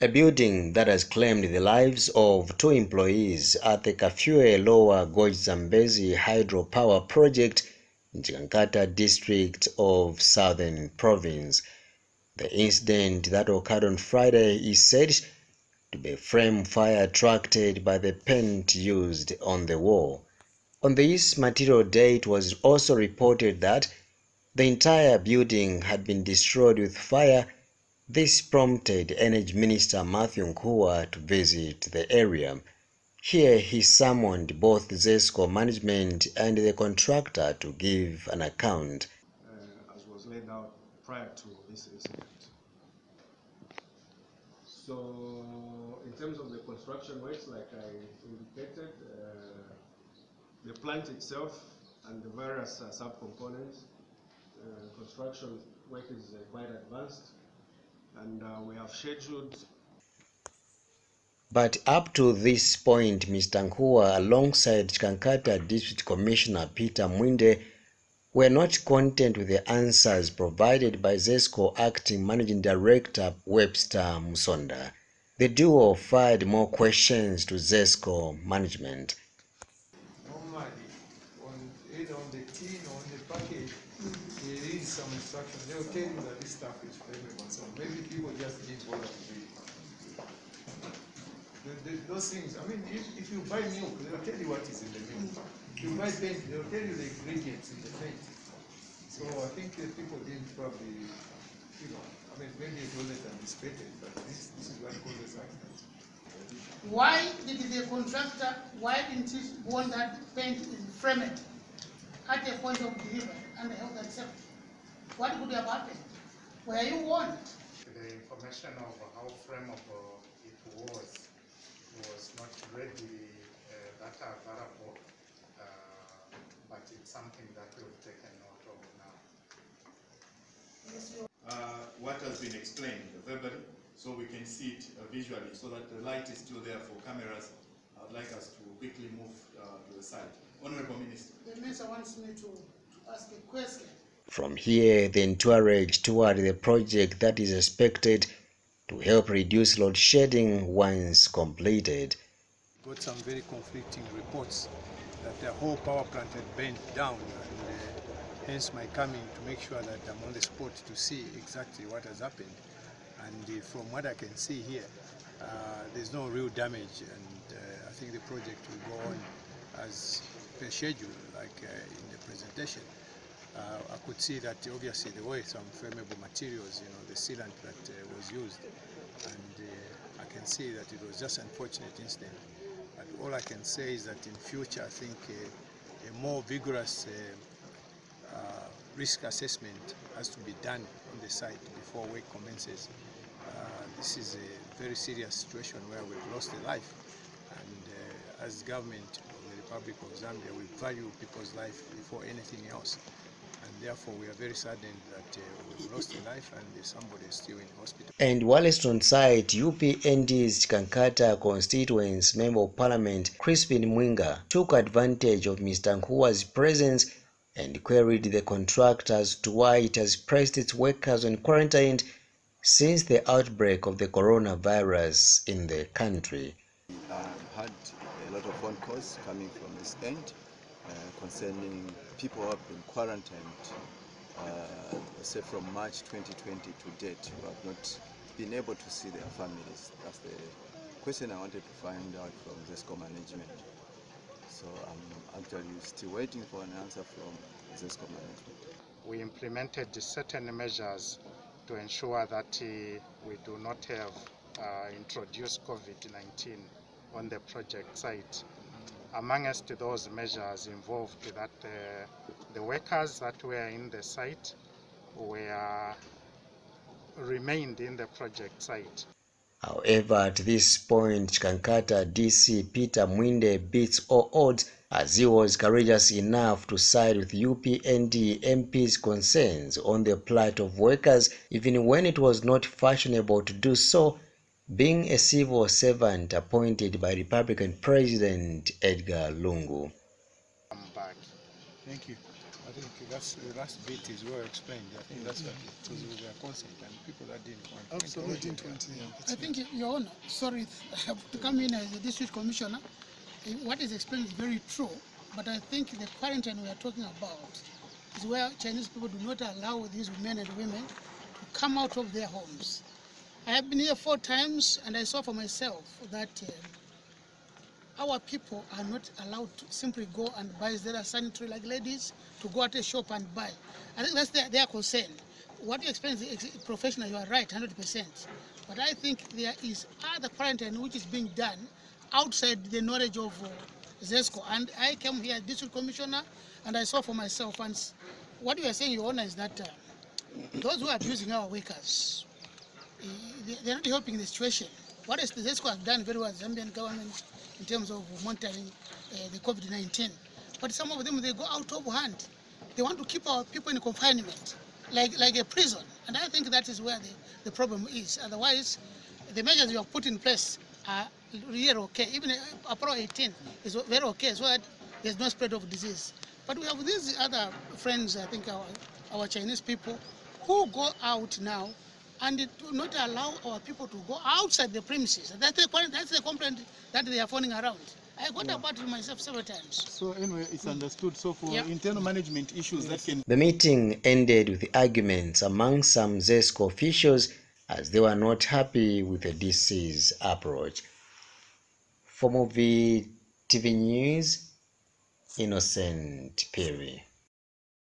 A building that has claimed the lives of 2 employees at the Kafue Lower Gorge Zambezi hydropower project in Chikankata district of Southern Province. The incident that occurred on Friday is said to be a flame fire attracted by the paint used on the wall. On this material day, it was also reported that the entire building had been destroyed with fire. This prompted Energy Minister Mathew Nkhuwa to visit the area. Here he summoned both Zesco management and the contractor to give an account. As was laid out prior to this incident. So, in terms of the construction works, like I indicated, the plant itself and the various subcomponents, construction work is quite advanced, and we have scheduled. But up to this point, Mr. Nkhuwa, alongside Chikankata District Commissioner Peter Mwiinga, were not content with the answers provided by Zesco Acting Managing Director Webster Musonda. The duo fired more questions to Zesco management. Normally, either on the tin or on the package, there is some instruction. They will tell you that this stuff is flammable. So maybe people just didn't bother to read. Those things, I mean, if you buy milk, they will tell you what is in the milk. If you buy paint, they will tell you the ingredients in the paint. So I think that people didn't probably, I mean, maybe it wasn't anticipated, but this is what causes accidents. Why did the contractor, why didn't he want that paint is framed at the point of delivery and health and safety? What could have happened? Were you warned? The information of how flammable it was not readily that available, but it's something that we've taken note of now. What has been explained verbally, so we can see it visually, so that the light is still there for cameras. I'd like us to quickly move to the side. Honorable Minister. The Minister wants me to ask a question. From here, the entourage toward the project that is expected to help reduce load shedding once completed. Got some very conflicting reports that the whole power plant had burned down, and hence my coming to make sure that I'm on the spot to see exactly what has happened. And from what I can see here, there's no real damage, and I think the project will go on as per schedule, like in the presentation. I could see that obviously there were some flammable materials, the sealant that was used, and I can see that it was just an unfortunate incident. But all I can say is that in future, I think a more vigorous risk assessment has to be done on the site before work commences. This is a very serious situation where we've lost a life, and as government of the Republic of Zambia, we value people's life before anything else. And therefore, we are very saddened that we've lost a life and somebody is still in hospital. And whilst on site, UPND's Chikankata constituents Member of Parliament Chrispine Mwiinga took advantage of Mr. Nkhuwa's presence and queried the contractors to why it has placed its workers on quarantine since the outbreak of the coronavirus in the country. I've had a lot of phone calls coming from this end concerning people who have been quarantined, say from March 2020 to date, who have not been able to see their families. That's the question I wanted to find out from Zesco management. So I'm actually still waiting for an answer from Zesco management. We implemented certain measures to ensure that we do not have introduced COVID-19 on the project site. Amongst those measures involved that the workers that were in the site remained in the project site. However, at this point, Chikankata DC Peter Mwiinga beats all odds as he was courageous enough to side with UPND MP's concerns on the plight of workers, even when it was not fashionable to do so, being a civil servant appointed by Republican President Edgar Lungu. I'm back. Thank you. think that's the last bit is well explained. I think that's what it was with their consent and people that didn't want. Absolutely, didn't want. I think, Your Honor, sorry I have to come in as a district commissioner. What is explained is very true, but I think the quarantine we are talking about is where Chinese people do not allow these men and women to come out of their homes. I have been here 4 times and I saw for myself that our people are not allowed to simply go and buy their sanitary like ladies to go at a shop and buy. I think that's their concern. What you explain is professional, you are right, 100%. But I think there is other quarantine which is being done outside the knowledge of Zesco. And I came here as district commissioner and I saw for myself. And what you are saying, Your Honor, is that those who are abusing our workers, they're not helping the situation. What is the Zesco has done very well, the Zambian government, in terms of monitoring the COVID-19. But some of them, they go out of hand. They want to keep our people in confinement, like a prison. And I think that is where the problem is. Otherwise, the measures you have put in place are really okay. Even Apollo 18 is very okay, so that there's no spread of disease. But we have these other friends, I think our Chinese people, who go out now and do not allow our people to go outside the premises. That's the complaint that they are phoning around. I got about it myself several times. So anyway, it's understood. So for internal management issues that can... The meeting ended with arguments among some Zesco officials as they were not happy with the DC's approach. For Movie TV News, Innocent Perry.